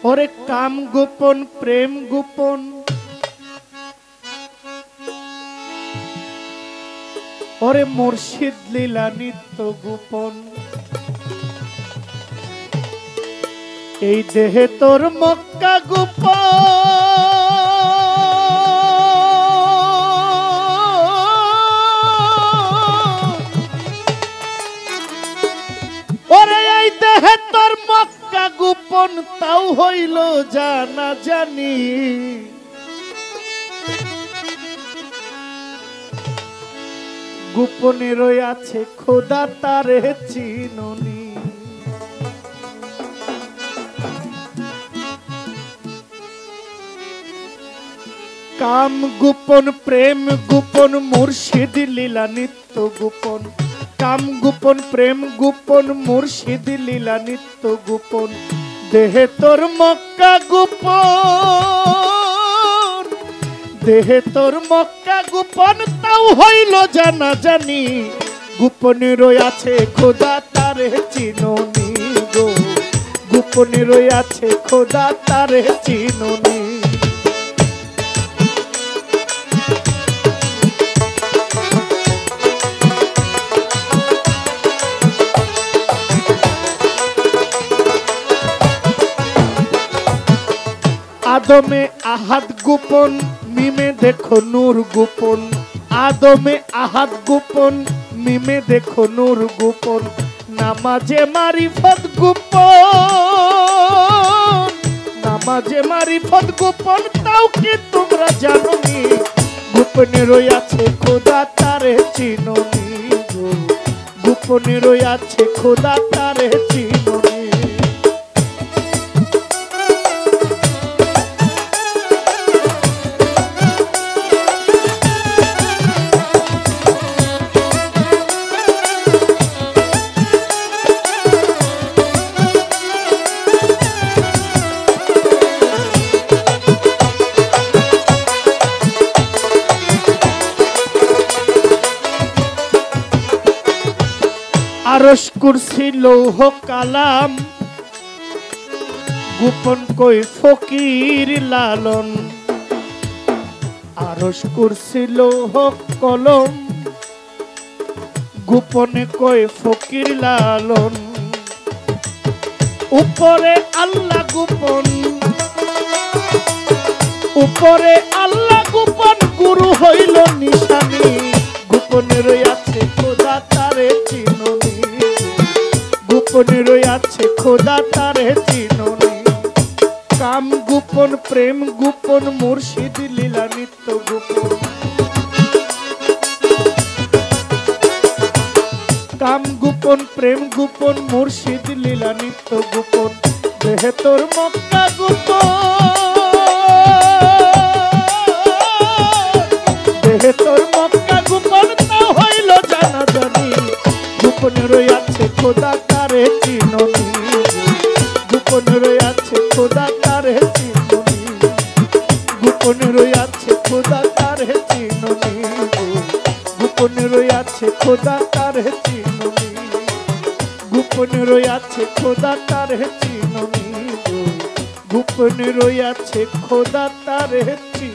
ওরে কাম গোপন প্রেম গোপন ওরে মুর্শিদ লীলা নিত্য গোপন এই দেহে তোর মক্কা গোপন ওরে এই দেহে তোর মক্কা গোপন তাও হইল জানা জানি গোপনে রয়েছে খোদা তারে চিননি কাম গোপন প্রেম গোপন মুর্শিদ লীলা নিত্য গোপন কাম গোপন প্রেম গোপন মুর্শিদ লীলা নিত্য গোপন দেহে তোর মক্কা গোপন দেহে তোর মক্কা গোপন তাও হইল জানা জানি গোপনে রয়েছে খোদা তারে চিননি গো গোপনে রয়েছে খোদা তারে চিননি आदमे आहद गोपन मिमे देखो नूर गोपन आदमे आहद गोपन मिमे देखो नूर गोपन नामाजे मारिफत गोपन नामाजे मारिफत गोपन ताও কি তোমরা জানোনি গোপনে রয়েছে খোদা তারে চিননি গো গোপনে রয়েছে খোদা তারে চিননি आरश कुर्सी लौह कालाम गोपन कोई फकीर लालन आरश कुर्सी लौह कलम गोपने कोई फकीर लालन ऊपरे अल्लाह गोपन ऊपरे अल्लाह गोपन गुरु हইল निशानी गोपने রয়েছে খোদা তারে চিননি गोपने रয়েছে খোদা তারে চিননি কাম গোপন প্রেম গোপন মুর্শিদ লীলা নিত্য গোপন কাম গোপন প্রেম গোপন মুর্শিদ লীলা নিত্য গোপন দেহে তোর মক্কা গোপন দেহে তোর মক্কা গোপন তা হইল জানা জানি গোপনে রয়েছে খোদা তারে চিননি গোপনে রয়েছে খোদা তারে চিননি গোপনে রয়েছে খোদা তারে চিননি গোপনে রয়েছে খোদা তারে চিননি গোপনে রয়েছে খোদা তারে চিননি গোপনে রয়েছে খোদা তারে চিননি।